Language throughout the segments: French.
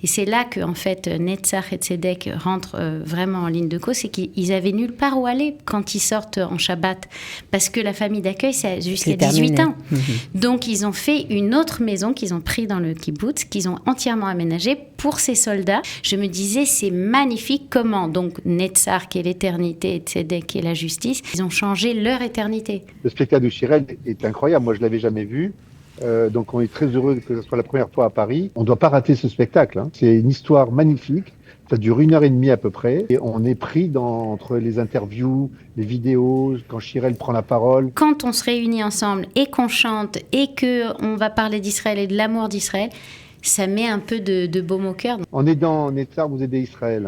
Et c'est là que, en fait, Netzach et Tzedek rentrent vraiment en ligne de cause, c'est qu'ils avaient nulle part où aller quand ils sortent en Shabbat, parce que la famille d'accueil, c'est jusqu'à 18 ans. Donc, ils ont fait une autre maison qu'ils ont pris dans le kibbutz, qu'ils ont entièrement aménagée pour ces soldats. Je me disais, c'est magnifique comment, donc, Netzach qui est l'éternité et Tzedek qui est la justice, ils ont changé leur éternité. Le spectacle de Shirel est incroyable, moi je ne l'avais jamais vu. Donc on est très heureux que ce soit la première fois à Paris. On ne doit pas rater ce spectacle, hein. C'est une histoire magnifique. Ça dure 1h30 à peu près. Et on est pris entre les interviews, les vidéos, quand Shirel prend la parole. Quand on se réunit ensemble et qu'on chante et qu'on va parler d'Israël et de l'amour d'Israël, ça met un peu de baume au cœur. En aidant Netzach, vous aidez Israël.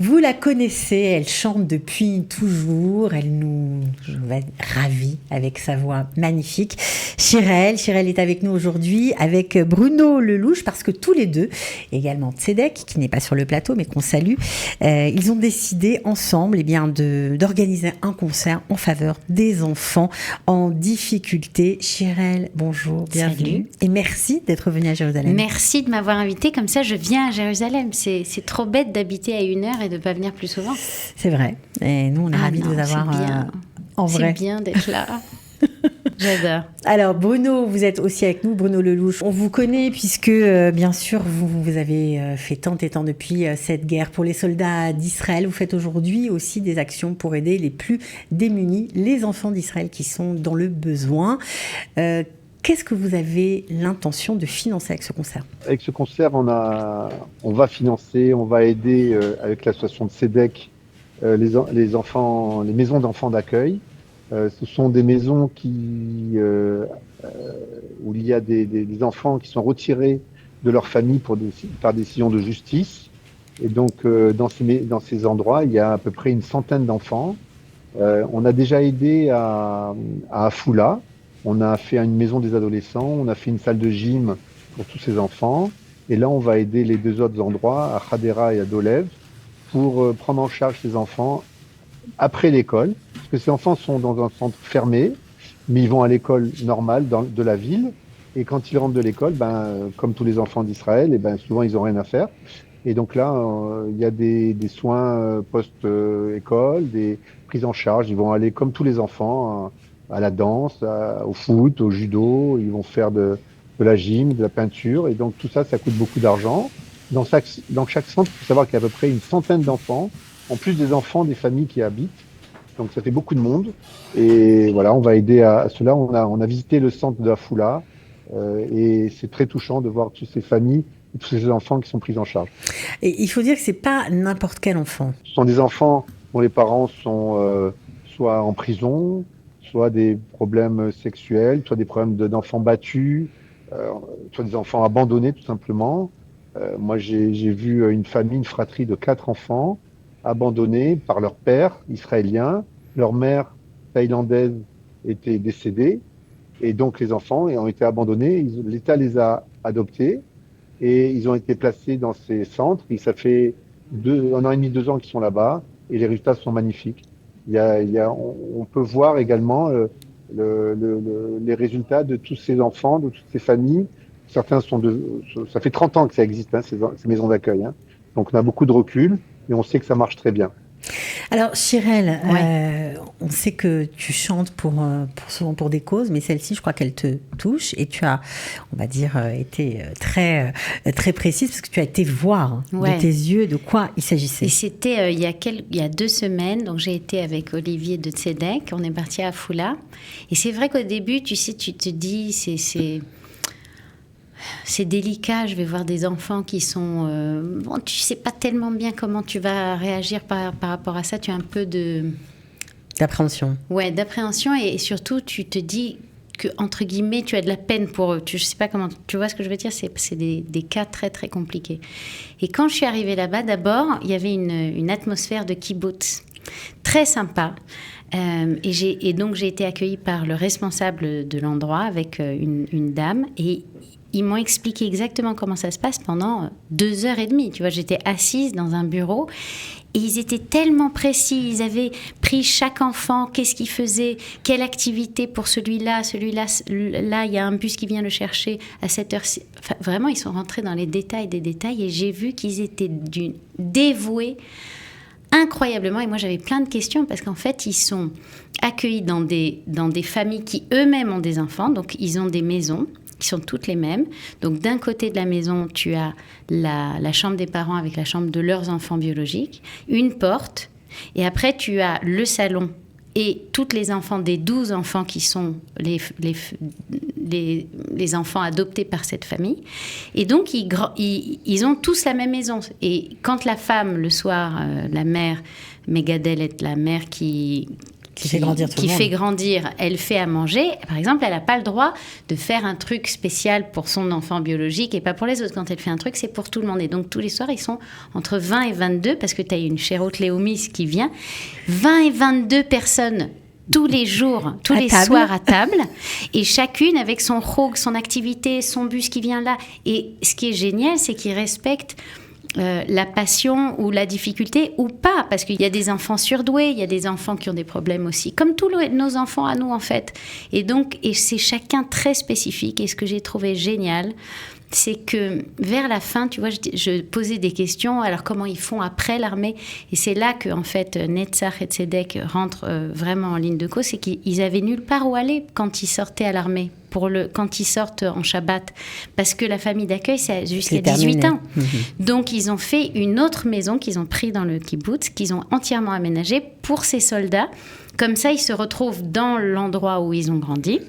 Vous la connaissez, elle chante depuis toujours, elle nous ravit avec sa voix magnifique. Shirel est avec nous aujourd'hui avec Bruno Lelouch, parce que tous les deux, également Tzedek, qui n'est pas sur le plateau mais qu'on salue, ils ont décidé ensemble d'organiser un concert en faveur des enfants en difficulté. Shirel, bonjour, bienvenue. Salut. Et merci d'être venue à Jérusalem. Merci de m'avoir invitée, comme ça je viens à Jérusalem. C'est trop bête d'habiter à 1 heure et de ne pas venir plus souvent. C'est vrai. Et nous, on est ravis de vous avoir en vrai. C'est bien d'être là. J'adore. Alors Bruno, vous êtes aussi avec nous, Bruno Lelouch. On vous connaît puisque, bien sûr, vous avez fait tant et tant depuis cette guerre pour les soldats d'Israël. Vous faites aujourd'hui aussi des actions pour aider les plus démunis, les enfants d'Israël qui sont dans le besoin. Qu'est-ce que vous avez l'intention de financer avec ce concert ? Avec ce concert, on va financer, on va aider avec l'association de Tzedek les enfants, les maisons d'enfants d'accueil. Ce sont des maisons où il y a des enfants qui sont retirés de leur famille par décision de justice. Et donc, dans ces endroits, il y a à peu près une centaine d'enfants. On a déjà aidé à Afula. On a fait une maison des adolescents, on a fait une salle de gym pour tous ces enfants. Et là, on va aider les 2 autres endroits, à Hadera et à Dolev, pour prendre en charge ces enfants après l'école. Parce que ces enfants sont dans un centre fermé, mais ils vont à l'école normale de la ville. Et quand ils rentrent de l'école, comme tous les enfants d'Israël, souvent, ils n'ont rien à faire. Et donc là, il y a des soins post-école, des prises en charge. Ils vont aller comme tous les enfants, à la danse, au foot, au judo, ils vont faire de la gym, de la peinture, et donc tout ça, ça coûte beaucoup d'argent. Dans chaque centre, il faut savoir qu'il y a à peu près une centaine d'enfants, en plus des enfants des familles qui habitent, donc ça fait beaucoup de monde, et voilà, on va aider à cela. On a visité le centre de Afula, et c'est très touchant de voir toutes ces familles, et tous ces enfants qui sont pris en charge. Et il faut dire que c'est pas n'importe quel enfant. Ce sont des enfants dont les parents sont soit en prison, soit des problèmes sexuels, soit des problèmes d'enfants battus, soit des enfants abandonnés tout simplement. Moi, j'ai vu une famille, une fratrie de 4 enfants abandonnés par leur père israélien. Leur mère thaïlandaise était décédée et donc les enfants ont été abandonnés. L'État les a adoptés et ils ont été placés dans ces centres. Et ça fait 1 an et demi, 2 ans qu'ils sont là-bas et les résultats sont magnifiques. On peut voir également les résultats de tous ces enfants, de toutes ces familles. Certains ça fait 30 ans que ça existe, hein, ces maisons d'accueil. Hein. Donc on a beaucoup de recul et on sait que ça marche très bien. Alors Shirel, on sait que tu chantes souvent pour des causes, mais celle-ci, je crois qu'elle te touche et tu as, on va dire, été très, très précise parce que tu as été voir de tes yeux de quoi il s'agissait. Et c'était il y a 2 semaines, donc j'ai été avec Olivier de Tzedek, on est parti à Afula. Et c'est vrai qu'au début, tu sais, tu te dis, c'est délicat, je vais voir des enfants qui sont... tu sais pas tellement bien comment tu vas réagir par rapport à ça, tu as un peu d'appréhension. Ouais, d'appréhension et surtout tu te dis que, entre guillemets, tu as de la peine pour eux. Je sais pas comment... Tu vois ce que je veux dire ? C'est des cas très très compliqués. Et quand je suis arrivée là-bas, d'abord, il y avait une atmosphère de kibbutz très sympa. Et donc j'ai été accueillie par le responsable de l'endroit avec une dame et ils m'ont expliqué exactement comment ça se passe pendant 2h30. Tu vois, j'étais assise dans un bureau et ils étaient tellement précis. Ils avaient pris chaque enfant, qu'est-ce qu'il faisait, quelle activité pour celui-là, là, il y a un bus qui vient le chercher à 7h. Enfin, vraiment, ils sont rentrés dans les détails des détails et j'ai vu qu'ils étaient dévoués incroyablement. Et moi, j'avais plein de questions parce qu'en fait, ils sont accueillis dans des familles qui eux-mêmes ont des enfants. Donc, ils ont des maisons qui sont toutes les mêmes. Donc, d'un côté de la maison, tu as la chambre des parents avec la chambre de leurs enfants biologiques, une porte, et après, tu as le salon et tous les enfants des 12 enfants qui sont les enfants adoptés par cette famille. Et donc, ils ont tous la même maison. Et quand la femme, le soir, la mère, Megadel est la mère qui fait grandir, elle fait à manger. Par exemple, elle n'a pas le droit de faire un truc spécial pour son enfant biologique et pas pour les autres. Quand elle fait un truc, c'est pour tout le monde. Et donc, tous les soirs, ils sont entre 20 et 22, parce que tu as une chérote Léomis qui vient. 20 et 22 personnes tous les jours, tous les soirs à table, et chacune avec son rogue, son activité, son bus qui vient là. Et ce qui est génial, c'est qu'ils respectent la passion ou la difficulté ou pas, parce qu'il y a des enfants surdoués, il y a des enfants qui ont des problèmes aussi, comme tous nos enfants à nous en fait. Et c'est chacun très spécifique. Et ce que j'ai trouvé génial, c'est que vers la fin, tu vois, je posais des questions. Alors comment ils font après l'armée? Et c'est là que en fait Netzach et Tzedek rentrent vraiment en ligne de cause, c'est qu'ils avaient nulle part où aller quand ils sortaient à l'armée. Quand ils sortent en Shabbat, parce que la famille d'accueil, c'est jusqu'à 18 ans. Donc, ils ont fait une autre maison qu'ils ont pris dans le kibbutz, qu'ils ont entièrement aménagée pour ces soldats. Comme ça, ils se retrouvent dans l'endroit où ils ont grandi,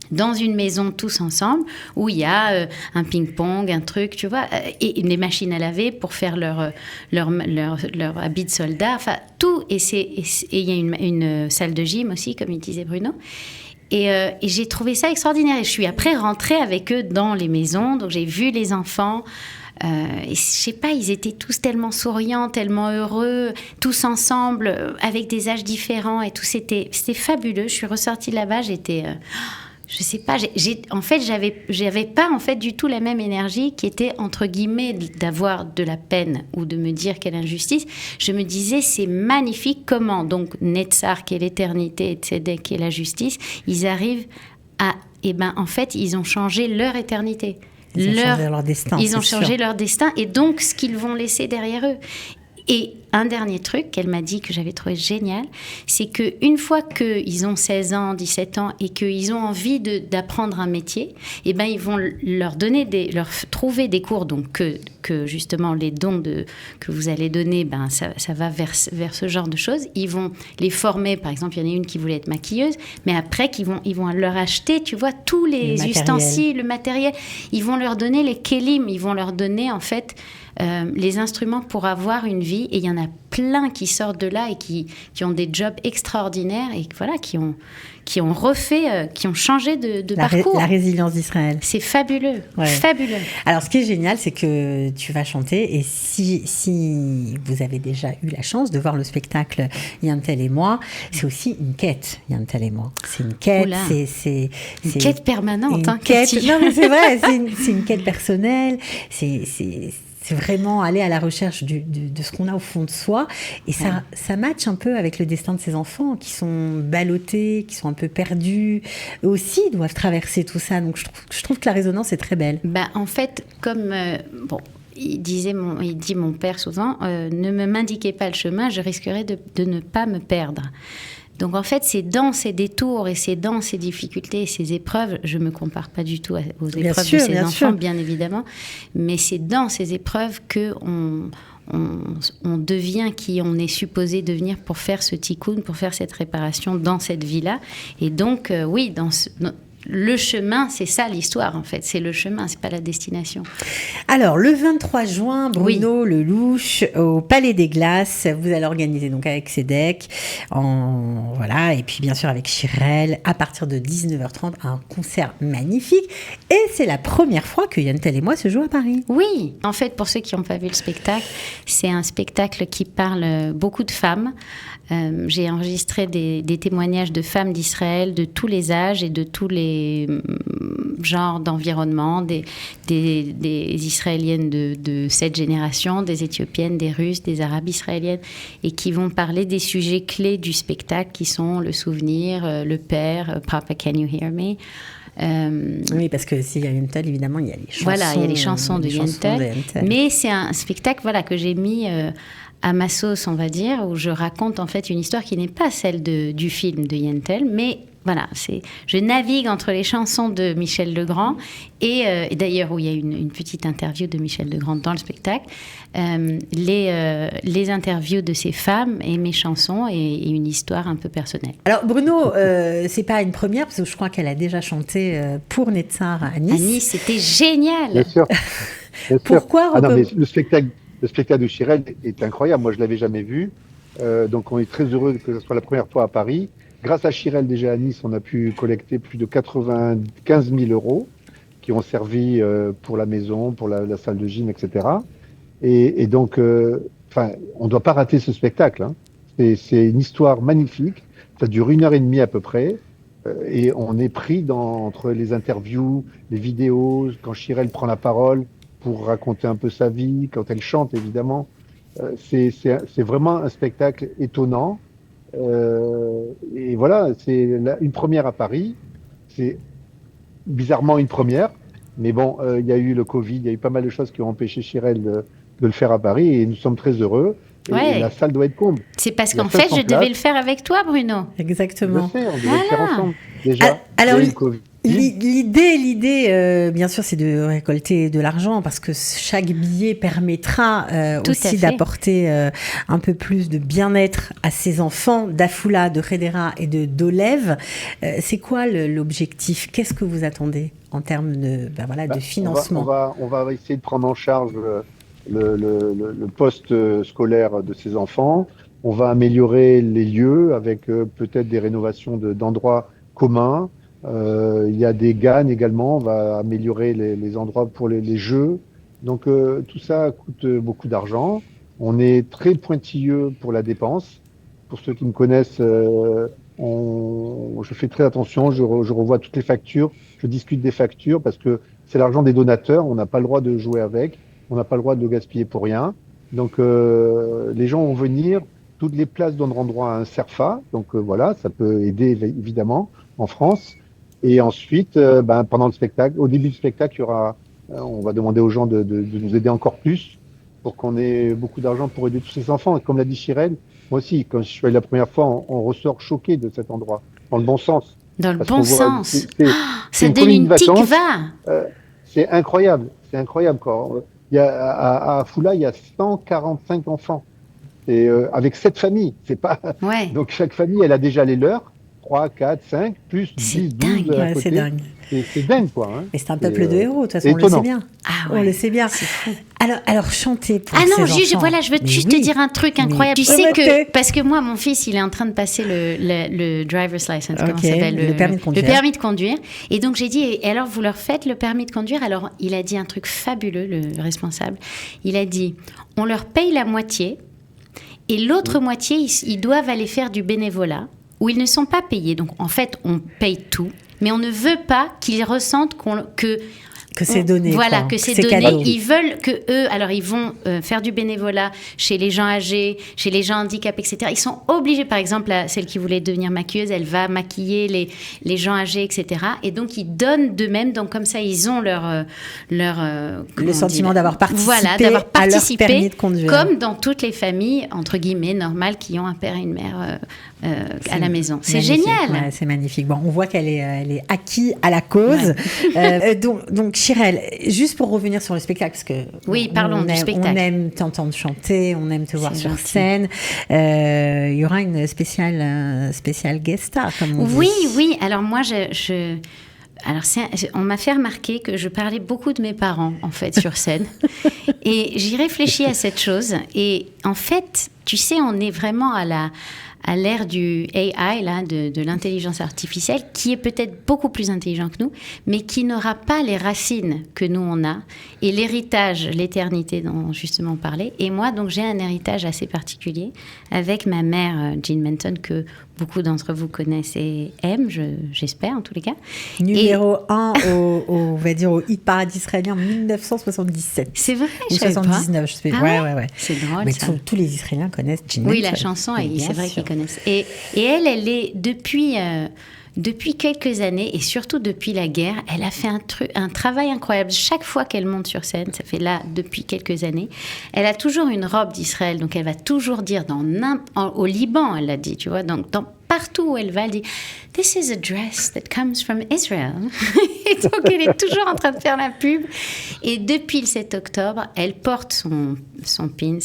dans une maison tous ensemble, où il y a un ping-pong, un truc, tu vois, et des machines à laver pour faire leur habit de soldat, enfin, tout. Et il y a une salle de gym aussi, comme il disait Bruno. Et j'ai trouvé ça extraordinaire. Et je suis après rentrée avec eux dans les maisons. Donc, j'ai vu les enfants. Et je sais pas, ils étaient tous tellement souriants, tellement heureux, tous ensemble, avec des âges différents. Et tout, c'était fabuleux. Je suis ressortie de là-bas, j'étais... je sais pas, en fait, j'avais pas en fait du tout la même énergie qui était entre guillemets d'avoir de la peine ou de me dire quelle injustice. Je me disais, c'est magnifique comment donc Netzach qui est l'éternité et Tzedek qui est la justice, ils arrivent à, en fait, ils ont changé leur éternité. Ils ont changé leur destin. Ils ont changé leur destin et donc ce qu'ils vont laisser derrière eux. Et un dernier truc qu'elle m'a dit que j'avais trouvé génial, c'est qu'une fois qu'ils ont 16 ans, 17 ans et qu'ils ont envie d'apprendre un métier, eh ben, ils vont leur trouver des cours, donc que justement les dons que vous allez donner, ben, ça va vers ce genre de choses. Ils vont les former, par exemple, il y en a une qui voulait être maquilleuse, mais après ils vont leur acheter, tu vois, tous les ustensiles, le matériel. Ils vont leur donner les kelim, ils vont leur donner en fait... les instruments pour avoir une vie, et il y en a plein qui sortent de là et qui ont des jobs extraordinaires et voilà, qui ont refait, qui ont changé de parcours. La résilience d'Israël. C'est fabuleux, fabuleux. Alors, ce qui est génial, c'est que tu vas chanter, et si vous avez déjà eu la chance de voir le spectacle Yantel et moi, c'est aussi une quête, Yantel et moi. C'est une quête, c'est une quête permanente. Une quête, non mais c'est vrai, c'est une quête personnelle, c'est vraiment aller à la recherche de ce qu'on a au fond de soi. Et ça matche un peu avec le destin de ces enfants qui sont ballottés, qui sont un peu perdus. Eux aussi doivent traverser tout ça. Donc je trouve que la résonance est très belle. En fait, comme... il dit mon père souvent, ne m'indiquez pas le chemin, je risquerais de ne pas me perdre. Donc en fait, c'est dans ces détours et c'est dans ces difficultés et ces épreuves, je ne me compare pas du tout aux épreuves de ces enfants, bien évidemment, mais c'est dans ces épreuves qu'on devient qui on est supposé devenir pour faire ce tikkun, pour faire cette réparation dans cette vie-là. Et donc, oui, le chemin, c'est ça l'histoire en fait, c'est le chemin, c'est pas la destination. Alors le 23 juin, Bruno Lelouch au Palais des Glaces, vous allez organiser donc avec Tzedek, et puis bien sûr avec Shirel, à partir de 19h30, un concert magnifique, et c'est la première fois que Yantel et moi se jouent à Paris. Oui, en fait pour ceux qui n'ont pas vu le spectacle, c'est un spectacle qui parle beaucoup de femmes. J'ai enregistré des témoignages de femmes d'Israël de tous les âges et de tous les genres d'environnement, des Israéliennes de cette génération, des Éthiopiennes, des Russes, des Arabes israéliennes, et qui vont parler des sujets clés du spectacle qui sont le souvenir, le père, Papa Can You Hear Me? Oui, parce que s'il y a Yentl, évidemment, il y a les chansons. Voilà, il y a les chansons de Yentl. Mais c'est un spectacle que j'ai mis à ma sauce, on va dire, où je raconte en fait une histoire qui n'est pas celle du film de Yentl, mais voilà, je navigue entre les chansons de Michel Legrand et d'ailleurs où il y a une petite interview de Michel Legrand dans le spectacle, les interviews de ces femmes et mes chansons et une histoire un peu personnelle. Alors Bruno, c'est pas une première parce que je crois qu'elle a déjà chanté pour Netzar à Nice. À Nice, c'était génial. Bien sûr. Pourquoi mais le spectacle de Chirel est incroyable. Moi, je l'avais jamais vu. Donc, on est très heureux que ce soit la première fois à Paris. Grâce à Chirel, déjà à Nice, on a pu collecter plus de 95 000 euros qui ont servi pour la maison, pour la salle de gym, etc. Et donc, on ne doit pas rater ce spectacle. Hein. C'est une histoire magnifique. Ça dure 1h30 à peu près. Et on est pris entre les interviews, les vidéos, quand Chirel prend la parole pour raconter un peu sa vie, quand elle chante, évidemment. C'est vraiment un spectacle étonnant. Et voilà, c'est une première à Paris. C'est bizarrement une première. Mais bon, il y a eu le Covid, il y a eu pas mal de choses qui ont empêché Chirel de le faire à Paris. Et nous sommes très heureux. Et la salle doit être comble. C'est parce qu'en fait, je devais le faire avec toi, Bruno. Exactement. Je sais, on devait le faire ensemble. Déjà, alors, il y a eu le Covid. L'idée, bien sûr, c'est de récolter de l'argent parce que chaque billet permettra aussi d'apporter un peu plus de bien-être à ces enfants d'Afula, de Khedera et de d'Olev. C'est quoi l'objectif? Qu'est-ce que vous attendez en termes de financement? On va essayer de prendre en charge le poste scolaire de ces enfants. On va améliorer les lieux avec peut-être des rénovations d'endroits communs. Il y a des GAN également, on va améliorer les endroits pour les jeux. Donc tout ça coûte beaucoup d'argent. On est très pointilleux pour la dépense. Pour ceux qui me connaissent, je fais très attention, je revois toutes les factures, je discute des factures parce que c'est l'argent des donateurs, on n'a pas le droit de jouer avec, on n'a pas le droit de le gaspiller pour rien. Donc les gens vont venir, toutes les places donneront droit à un CERFA, donc voilà, ça peut aider évidemment en France. Et ensuite, pendant le spectacle, au début du spectacle, on va demander aux gens de nous aider encore plus pour qu'on ait beaucoup d'argent pour aider tous ces enfants. Et comme l'a dit Chirel, moi aussi, quand je suis allé la première fois, on ressort choqué de cet endroit, dans le bon sens. Dans le bon sens. Ça donne une tikva. C'est incroyable, quoi. À Afula, il y a 145 enfants. Et avec 7 familles, c'est pas. Ouais. Donc chaque famille, elle a déjà les leurs. 3, 4, 5, plus 10, 12 à côté. C'est dingue. C'est dingue, quoi. Hein. Et c'est un peuple de héros, de toute façon, on le sait bien. Ah ouais, on le sait bien. C'est fou. Alors chanter pour ces enfants. Je veux juste te dire un truc incroyable. Tu sais que, parce que moi, mon fils, il est en train de passer le driver's license, comment ça s'appelle, le permis de conduire. Le permis de conduire. Et donc, j'ai dit, et alors, vous leur faites le permis de conduire? Alors, il a dit un truc fabuleux, le responsable. Il a dit, on leur paye la moitié, et l'autre moitié, ils doivent aller faire du bénévolat, où ils ne sont pas payés. Donc, en fait, on paye tout, mais on ne veut pas qu'ils ressentent que c'est donné. Voilà, quoi. que c'est donné. Cadeau. Ils veulent que eux, alors ils vont faire du bénévolat chez les gens âgés, chez les gens handicapés, etc. Ils sont obligés, par exemple, celle qui voulait devenir maquilleuse, elle va maquiller les gens âgés, etc. Et donc, ils donnent d'eux-mêmes. Donc, comme ça, ils ont le sentiment d'avoir participé, à leur permis de conduire. Comme dans toutes les familles, entre guillemets, normales, qui ont un père et une mère à la maison. C'est génial. Ouais, c'est magnifique. Bon, on voit qu'elle est acquise à la cause. Ouais. Donc, Chirel, juste pour revenir sur le spectacle, parce que oui, parlons du spectacle. On aime t'entendre chanter, on aime te voir sur scène. Il y aura une spéciale guest star, comme on dit. Oui. Alors moi, alors on m'a fait remarquer que je parlais beaucoup de mes parents, en fait, sur scène. Et j'y réfléchis à cette chose. Et en fait, tu sais, on est vraiment à à l'ère du AI, là, de l'intelligence artificielle, qui est peut-être beaucoup plus intelligent que nous, mais qui n'aura pas les racines que nous on a, et l'héritage, l'éternité dont justement on parlait. Et moi, donc, j'ai un héritage assez particulier avec ma mère, Jean Menton, que beaucoup d'entre vous connaissent et aiment, j'espère en tous les cas. Numéro 1 on va dire au hit parade israélien en 1977. C'est vrai, ou 79, je sais pas. Ouais. C'est drôle. Mais ça. tous les Israéliens connaissent Jean Menton. Oui, la chanson, c'est vrai qu'ils connaissent. Et elle est depuis quelques années, et surtout depuis la guerre, elle a fait un travail incroyable. Chaque fois qu'elle monte sur scène, ça fait là depuis quelques années, elle a toujours une robe d'Israël, donc elle va toujours dire au Liban, elle l'a dit, tu vois, donc partout où elle va, elle dit « This is a dress that comes from Israel ». Et donc, elle est toujours en train de faire la pub. Et depuis le 7 octobre, elle porte son pins.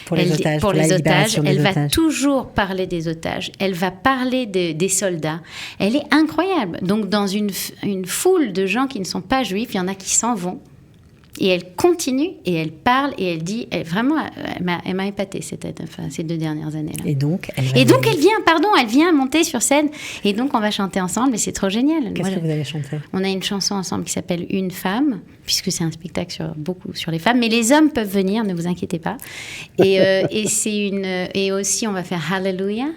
Pour les otages. Elle va toujours parler des otages. Elle va parler des soldats. Elle est incroyable. Donc, dans une foule de gens qui ne sont pas juifs, il y en a qui s'en vont. Et elle continue, et elle parle, et elle dit... Elle m'a épatée ces 2 dernières années-là. Et donc, elle vient monter sur scène. Et donc, on va chanter ensemble, et c'est trop génial. Qu'est-ce que vous allez chanter ? On a une chanson ensemble qui s'appelle « Une femme », puisque c'est un spectacle sur les femmes. Mais les hommes peuvent venir, ne vous inquiétez pas. Et aussi, on va faire « Hallelujah ».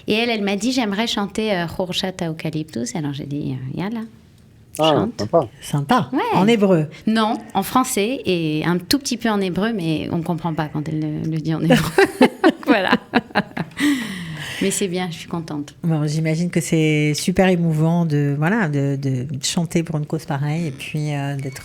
Et elle m'a dit « J'aimerais chanter « Chorshat Eucalyptus ». Alors, j'ai dit « Yalla ». Chante. Sympa. Ouais. En hébreu? Non, en français et un tout petit peu en hébreu, mais on ne comprend pas quand elle le dit en hébreu. Voilà. Mais c'est bien, je suis contente. Bon, j'imagine que c'est super émouvant de chanter pour une cause pareille et puis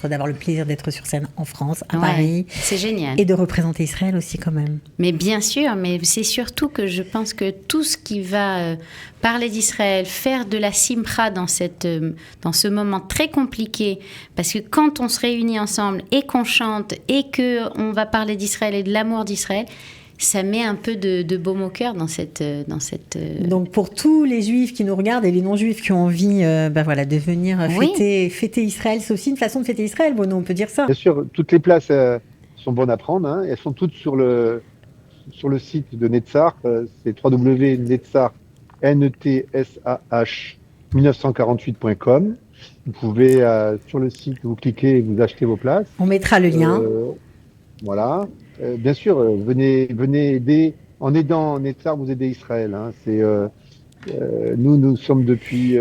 d'avoir le plaisir d'être sur scène en France, à Paris. C'est génial. Et de représenter Israël aussi quand même. Mais bien sûr, mais c'est surtout que je pense que tout ce qui va parler d'Israël, faire de la simcha dans ce moment très compliqué, parce que quand on se réunit ensemble et qu'on chante et qu'on va parler d'Israël et de l'amour d'Israël, ça met un peu de baume au cœur dans cette... Donc pour tous les juifs qui nous regardent et les non-juifs qui ont envie de venir fêter Israël, c'est aussi une façon de fêter Israël, Bruno, on peut dire ça. Bien sûr, toutes les places sont bonnes à prendre, hein, elles sont toutes sur le site de Netzach, c'est www.netzach, NETSAH1948.com. Vous pouvez, sur le site, vous cliquez et vous achetez vos places. On mettra le lien. Voilà. Bien sûr, venez aider. En aidant Netzach, vous aidez Israël. Hein. Nous sommes depuis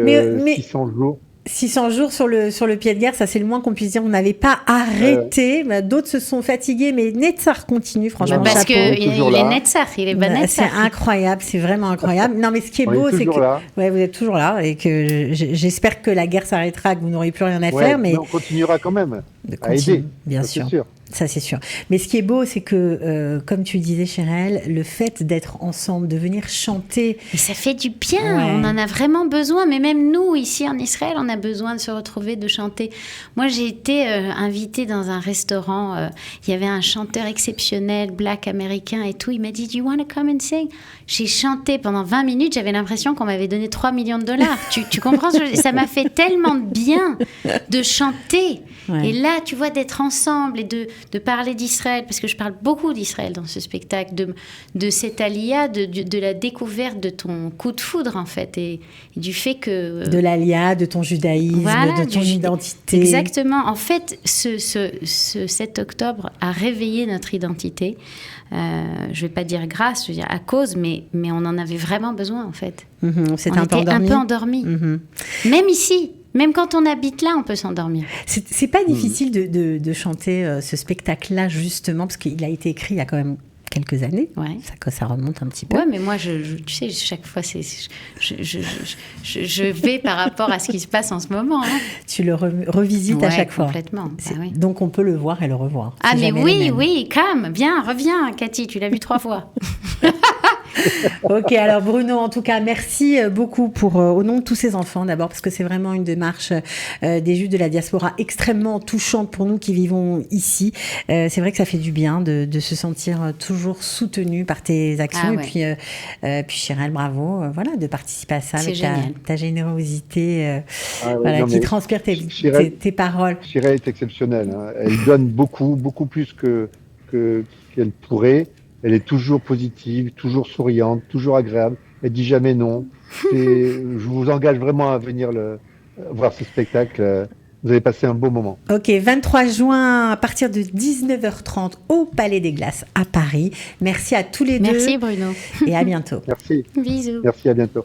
600 jours. 600 jours sur le pied de guerre, ça c'est le moins qu'on puisse dire. On n'avait pas arrêté. D'autres se sont fatigués, mais Netzach continue, franchement. Parce qu'il est Netzach, il est bon Netzach. C'est incroyable, c'est vraiment incroyable. Non, mais ce qui est beau, c'est que vous êtes toujours là et que j'espère que la guerre s'arrêtera, que vous n'aurez plus rien à faire. Mais on continuera quand même à aider. Bien sûr. Ça, c'est sûr. Mais ce qui est beau, c'est que, comme tu disais, Chérel, le fait d'être ensemble, de venir chanter... Et ça fait du bien, on en a vraiment besoin. Mais même nous, ici en Israël, on a besoin de se retrouver, de chanter. Moi, j'ai été invitée dans un restaurant. Il y avait un chanteur exceptionnel, black américain et tout. Il m'a dit, « Do you want to come and sing ?» J'ai chanté pendant 20 minutes. J'avais l'impression qu'on m'avait donné $3 millions. Tu comprends ce que je veux dire ? Ça m'a fait tellement de bien de chanter. Ouais. Et là, tu vois, d'être ensemble et de parler d'Israël, parce que je parle beaucoup d'Israël dans ce spectacle, de cette alia, de la découverte de ton coup de foudre, en fait, et du fait que... de l'alia, de ton judaïsme, de ton identité. Exactement. En fait, ce 7 octobre a réveillé notre identité. Je ne vais pas dire grâce, je veux dire à cause, mais on en avait vraiment besoin, en fait. C'était on était un peu endormis. Même ici. Même quand on habite là, on peut s'endormir. C'est pas difficile de chanter ce spectacle-là, justement, parce qu'il a été écrit il y a quand même quelques années. Ouais. Ça remonte un petit peu. Ouais, mais moi, tu sais, chaque fois, je vais par rapport à ce qui se passe en ce moment. Hein. Tu le revisites à chaque fois. Complètement. Oui. Donc, on peut le voir et le revoir. Ah, mais oui, calme, viens, reviens, Cathy, tu l'as vu 3 fois. Ok, alors Bruno, en tout cas, merci beaucoup au nom de tous ces enfants d'abord, parce que c'est vraiment une démarche des Juifs de la diaspora extrêmement touchante pour nous qui vivons ici. C'est vrai que ça fait du bien de se sentir toujours soutenu par tes actions. Et puis Chérel, bravo, de participer à ça avec ta générosité qui transpire tes paroles. Chérel est exceptionnelle. Hein. Elle donne beaucoup plus qu'elle pourrait. Elle est toujours positive, toujours souriante, toujours agréable. Elle dit jamais non. Je vous engage vraiment à venir voir ce spectacle. Vous allez passer un beau moment. Ok, 23 juin à partir de 19h30 au Palais des Glaces à Paris. Merci à tous les deux. Merci Bruno. Et à bientôt. Merci. Bisous. Merci, à bientôt.